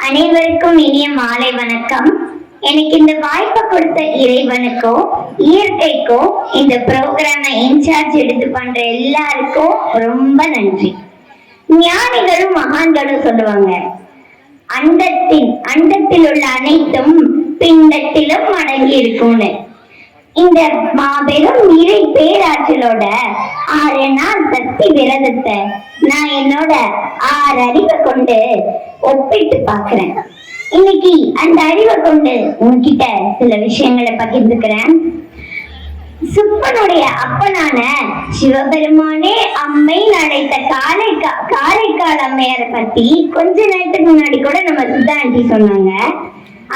அனைவருக்கும் இனிய மாலை வணக்கம். எனக்கு இந்த வாய்ப்பை கொடுத்த இறைவனுக்கோ இயற்கைக்கோ இந்த ப்ரோக்ராமை இன்சார்ஜ் எடுத்து பண்ற எல்லாருக்கும் ரொம்ப நன்றி. ஞானிகளும் மகான்களும் சொல்லுவாங்க, அண்டத்தில் உள்ள அனைத்தும் பிண்டத்திலும் அடங்கி இருக்கும்னு. இந்த மாபெரும் இறை பேராற்றலோட 6 நாள் சக்தி விரதத்தை நான் என்னோட 6 அறிவை கொண்டு ஒப்பிட்டு பாக்குறேன். இன்னைக்கு அந்த அறிவை கொண்டு உன்கிட்ட சில விஷயங்களை பகிர்ந்துக்கிறேன். சுப்பனுடைய அப்பனான சிவபெருமானே அம்மை அழைத்த காரைக்கால் அம்மையாரை பத்தி கொஞ்ச நேரத்துக்கு முன்னாடி கூட நம்ம சித்தாண்டி சொன்னாங்க.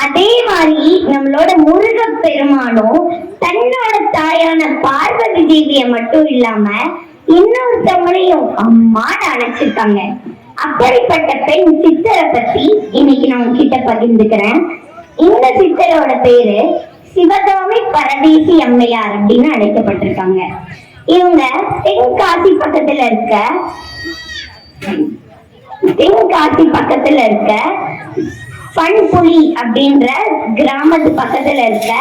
அதே மாதிரி நம்மளோட முருக பெருமானும் தன்னோட தாயான பார்வதி தேவிய மட்டும் இல்லாம இன்னொருத்தவங்களையும் அம்மான்னு அழைச்சிருக்காங்க. அப்படிப்பட்ட பெண் சித்தரை பத்தி இன்னைக்கு நான் உங்ககிட்ட பகிர்ந்துக்கிறேன். இந்த சித்தரோட பேரு சிவகாமி பரதேசி அம்மையார் அப்படின்னு அழைக்கப்பட்டிருக்காங்க. இவங்க தென்காசி பக்கத்துல இருக்க பண்புலி அப்படின்ற கிராமத்து பக்கத்துல இருக்க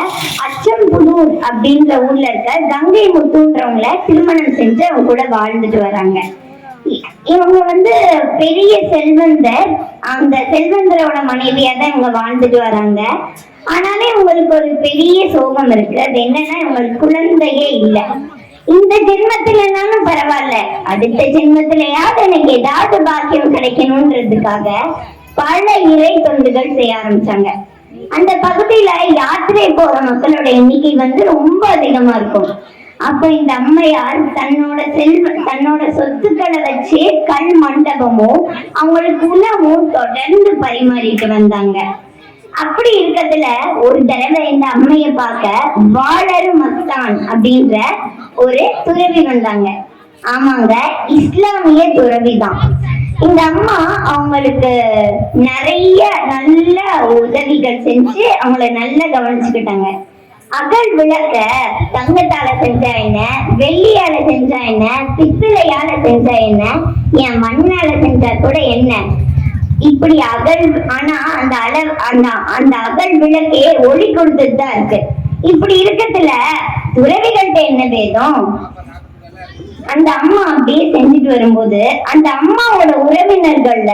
அச்சம்புதூர் அப்படின்ற ஊர்ல இருக்க கங்கை முத்துன்றவங்கள திருமணம் செஞ்சு அவங்க கூட வாழ்ந்துட்டு வராங்க. இவங்க பெரிய செல்வந்தர், அந்த செல்வந்தரோட மனைவியா தான் இவங்க வாழ்ந்துட்டு வராங்க. ஆனாலே இவங்களுக்கு ஒரு பெரிய சோகம் இருக்கு. அது என்னன்னா, இவங்களுக்கு குழந்தையே இல்லை. இந்த ஜென்மத்திலனாலும் பரவாயில்ல, அடுத்த ஜென்மத்திலேயாவது எனக்கு ஏதாவது பாக்கியம் கிடைக்கணும்ன்றதுக்காக பல இறை தொண்டுகள் செய்ய ஆரம்பிச்சாங்க. அந்த பகுதியில யாத்திரை போற மக்களோட எண்ணிக்கை ரொம்ப அதிகமா இருக்கும். அப்ப இந்த அம்மையார் தன்னோட சொத்துக்களை வச்சு கல் மண்டபமும் அவங்களுக்கு உணவும் தொடர்ந்து பரிமாறிட்டு வந்தாங்க. அப்படி இருக்கிறதுல ஒரு தடவை இந்த அம்மைய பார்க்க வாழரு மஸ்தான் அப்படின்ற ஒரு துறவி வந்தாங்க. ஆமாங்க, இஸ்லாமிய துறவிதான். இந்த அம்மா அவங்களுக்கு நிறைய நல்ல உதவிகள் செஞ்சு அவங்கள நல்லா கவனிச்சுக்கிட்டாங்க. அகல் விளக்க தங்கத்தால செஞ்சா என்ன, வெள்ளியால செஞ்சா என்ன, பித்தளையால செஞ்சா என்ன, என் மண்ணால செஞ்சா கூட என்ன, இப்படி ஆனா அந்த அகல் விளக்கே ஒளி கொடுத்துட்டு தான் இருக்கு. இப்படி இருக்கத்துல துறவிகள்கிட்ட என்ன வேதம்? அந்த அம்மா அப்படியே செஞ்சுட்டு வரும்போது அந்த அம்மாவோட உறவினர்கள்ல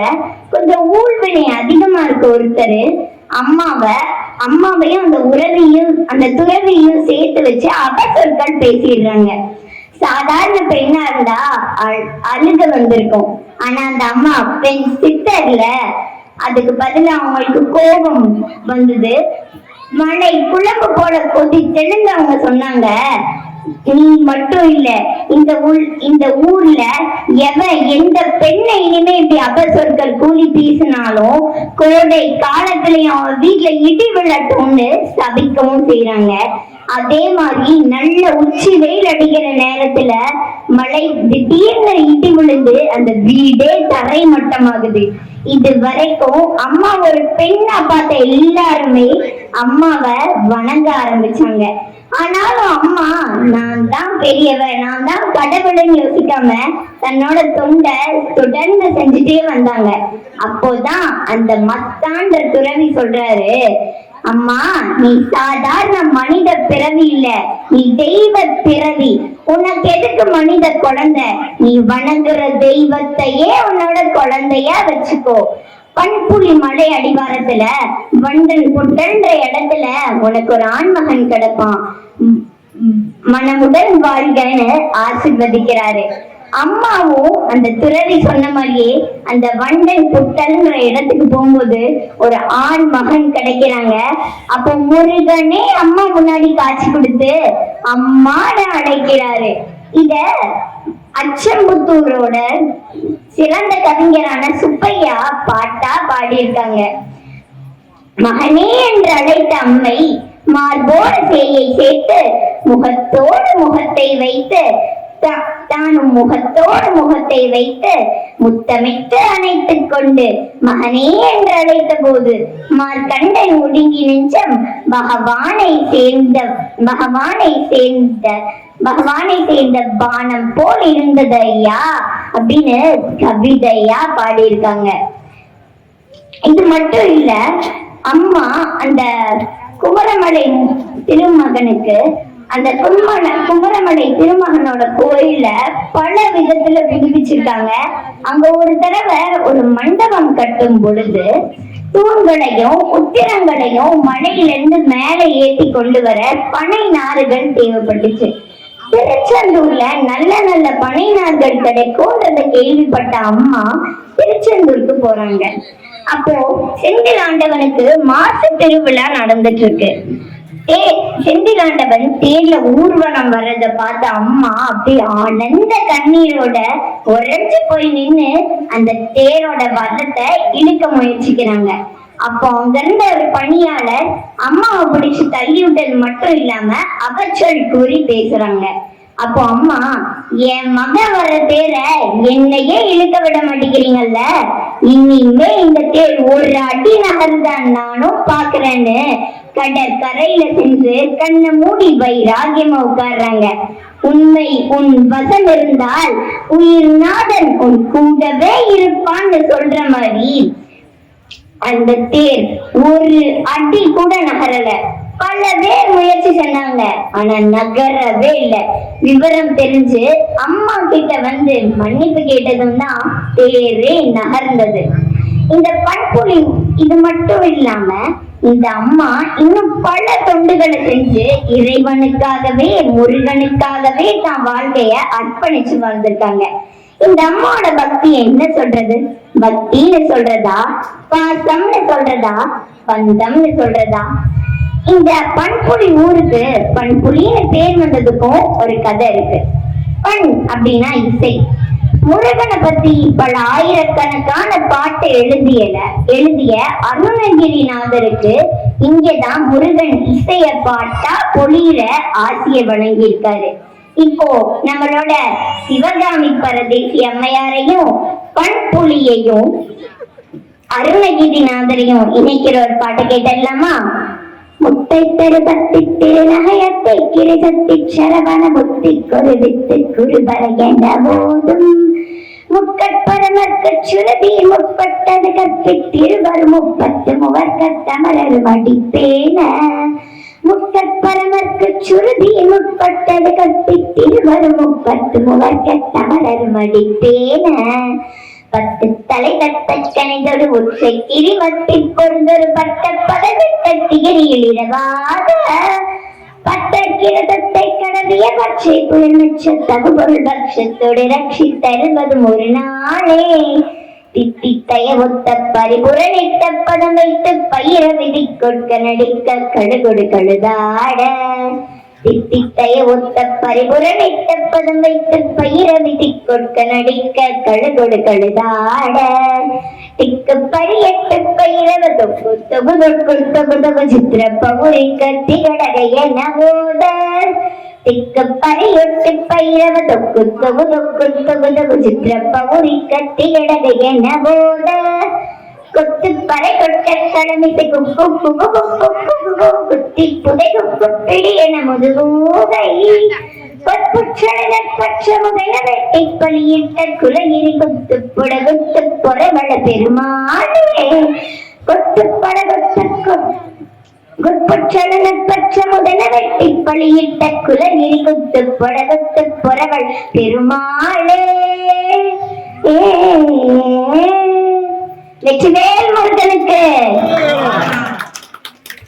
கொஞ்சம் ஊழ்வினை அதிகமா இருக்க ஒருத்தர் அம்மாவையும் அந்த துறவியும் சேர்த்து வச்சு அபசொற்கள் பேசிடுறாங்க. சாதாரண பெண்ணா இருந்தா அழுக வந்திருக்கும். ஆனா அந்த அம்மா பெண் சித்தர்ல, அதுக்கு பதிலா அவங்களுக்கு கோபம் வந்தது. மழை குழம்பு போல கொதித்தெழுந்து அவங்க சொன்னாங்க, நீ மட்டும் இல்ல, இந்த ஊர்ல எந்த பெண்ணை இனிமே இப்படி அபசொற்கள் கூலி பேசினாலும் கோடை காலத்திலயும் அவன் வீட்டுல இடி விழட்டும்னு சபிக்கவும் செய்யறாங்க. அதே மாதிரி நல்ல உச்சி வெயில் அடிக்கிற நேரத்துல மழை திடீர்னு இடி விழுந்து அந்த வீடே தரை மட்டமாகுது. இது வரைக்கும் அம்மா ஒரு பெண்ணா பார்த்த எல்லாருமே அம்மாவை வணங்க ஆரம்பிச்சாங்க. ஆனாலும் அம்மா நான் தான் பெரியவர், நான் தான் கடவுள்னு யோசிக்காம தன்னோட தொண்டை தொடர்ந்து செஞ்சுட்டே வந்தாங்க. அப்போதான் அந்த மத்தான்ற துறவி சொல்றாரு, அம்மா நீ சாதாரண மனித பிறவி இல்ல, நீ தெய்வ பிறவி. உனக்கு எதுக்கு மனித குழந்தை? நீ வணங்குற தெய்வத்தையே உன்னோட குழந்தையா வச்சுக்கோ. பண்புலி மலை அடிவாரத்துல வண்டன் புட்டன்ற இடத்துல உனக்கு ஒரு ஆண்மகன் கிடப்பான், மனமுடன் வாழ்கன்னு ஆசிர்வதிக்கிறாரு. அம்மாவும் அந்த துறவி சொன்ன மாதிரியே அந்த வண்டன் புட்டல்ங்கிற இடத்துக்கு போகும்போது ஒரு ஆண் மகன் கிடைக்கிறாங்க. அப்போ முருகனே அம்மா முன்னாடி காட்சி கொடுத்து அம்மான்னு அழைக்கிறாரு. இத அச்சம்புத்தூரோட சிறந்த கவிஞரான சுப்பையா பாட்டா பாடியிருக்காங்க. மகனே என்று அழைத்த அம்மை மார்போடு சேயை சேர்த்து முகத்தோடு முகத்தை வைத்து தானும் முகத்தோடு முகத்தை வைத்து முத்தமிட்டு அணைத்துக் கொண்டு மகனே என்று அழைத்த போது மார்கண்டன் ஒடுங்கி நெஞ்சம் பகவானை சேர்ந்த பானம் போல் இருந்தது ஐயா அப்படின்னு கவிதையா பாடியிருக்காங்க. இது மட்டும் இல்ல, அம்மா அந்த குமரமலை திருமகனுக்கு அந்த குமரமலை திருமகனோட கோயில பல விதத்துல விடுவிச்சிருக்காங்க. அங்க ஒரு தடவை ஒரு மண்டபம் கட்டும் பொழுது தூண்களையும் உத்திரங்களையும் மலையிலிருந்து மேல ஏற்றி கொண்டு வர பனை நார்கள் தேவைப்பட்டுச்சு. திருச்செந்தூர்ல நல்ல நல்ல பனை நார்கள் கிடைக்கும்ன்றத கேள்விப்பட்ட அம்மா திருச்செந்தூருக்கு போறாங்க. அப்போ செந்தில் ஆண்டவனுக்கு மாசு திருவிழா நடந்துட்டு இருக்கு. செந்திலாண்டவன் தேர்ல ஊர்வலம் வர்றத பார்த்த அம்மா அப்படி ஆனந்த கண்ணீரோட உறைஞ்சு போய் நின்னு அந்த தேரோட வதத்தை இழுக்க முயற்சிக்கிறாங்க. அப்போ அங்க இருந்த ஒரு பணியாளர் அம்மாவை பிடிச்சு தள்ளி விட்டது மட்டும் இல்லாம அவச்சொல் கூறி பேசுறாங்க. அப்போ அம்மா, என் மகன் வர தேர என்னையே இழுக்க விட மாட்டேங்கிறீங்கல்ல, இனிமே இந்த தேர் ஒரு அடி நகர்தான் நானும் பாக்குறேன்னு கடற்கரையில சென்று கண்ணை மூடி வைராகியமா உட்கார்றாங்க. உண்மை உன் வசம் இருந்தால் உயிர் நாதன் உன் கூடவே இருப்பான்னு சொல்ற மாதிரி அந்த தேர் ஒரு அடி கூட நகரல. பல பேர் முயற்சி செஞ்சாங்க, ஆனா நகரவே இல்லை. விவரம் தெரிஞ்சு அம்மா கிட்ட வந்து மன்னிப்பு கேட்டதும் தான் தேரே நகர்ந்தது. இந்த பண்புலி இது மட்டும் இல்லாம இந்த அம்மா இன்னும் பல தொண்டுகளை செஞ்சு இறைவனுக்காகவே முருகனுக்காகவே தான் வாழ்க்கைய அர்ப்பணிச்சு வாழ்ந்திருக்காங்க. இந்த அம்மாவோட பக்தி என்ன சொல்றது? பக்தின்னு சொல்றதா, பாசம்னு சொல்றதா, பந்தம்னு சொல்றதா? இந்த பண்புலி ஊருக்கு பண்புலின்னு பேர் வந்ததுக்கும் ஒரு கதை இருக்கு. பண் அப்படின்னா இசை. முருகனை பத்தி பல ஆயிரக்கணக்கான பாட்டு எழுதிய அருணகிரிநாதருக்கு இங்கதான் முருகன் இசைய பாட்டா பொழியிற ஆசிய வழங்கியிருக்காரு. இப்போ நம்மளோட சிவகாமி பரதேசி அம்மையாரையும் பண்புலியையும் அருணகிரிநாதரையும் இணைக்கிற ஒரு பாட்டை கேட்டலாமா? முத்தை தரு பத்தி திருநகையத்தை கிரிசத்தி சரவண புத்தி குருவித்து குருபர என்ற போதும் முக்கட்பரமர்க்கு சுருதி முற்பட்டது கற்பித்திருவர் முப்பத்து முவர்க்கத்தமரர் மடிப்பேன. முக்கட்பரமர்க்கு சுருதி முற்பட்டது கற்பித்திருவர் முப்பத்து முவர்க்கத்தமரர் மடிப்பேன. பத்து தலை கட்டக்கணிதொரு உற்றை கிரிமத்தி பொருந்தொரு பட்ட பதவி கட்டிகிரியில் இரவாத பத்திரத்தை கடவிய பச்சை புயல் மிச்ச தகுபொருள் பட்சத்தோடு ரட்சித்தருவதும் ஒரு நாளே. தித்தித்தைய ஒத்த பரிபுரணிட்ட பதம் வைத்து பயிர விதி கொட்க நடிக்க கடுகொடு கழுதாட. தித்தித்தைய ஒத்த பரிபுரணிட்ட பதம் வைத்து பயிர விதி கொட்க நடிக்க கழுகொடு கழுதாட. திக்கு பரியட்டு பயிரவ தொகு தொகு தொகு தொகு தொகு சித்திர பவுரி கத்தி கடகைய நவோத. திக்கு பரியொட்டு பயிரவ தொகு தொகு தொகு தொகு தொகு சித்திர பவுரி கத்தி கடகைய நவோத. கொத்து பறை கொட்ட கடமிசை குக்கு குகு குக்கு குகு குத்தி புதை குக்கு பிடி என முதுகூதை. பச்சமுதைய வெட்டி பலியிட்ட குலகிரி கொத்து புடகுத்து பொறவள பெருமாளே. கொத்து படகுத்து பச்சமுதன வெட்டி பலியிட்ட குலகிரி கொத்து புடகுத்து பொறவள் பெருமாளே. வெற்றிவேல் முருகனுக்கு,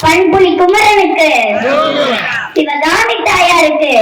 பண்புலி குமரனுக்கு, சிவகாமி தாயாருக்கு.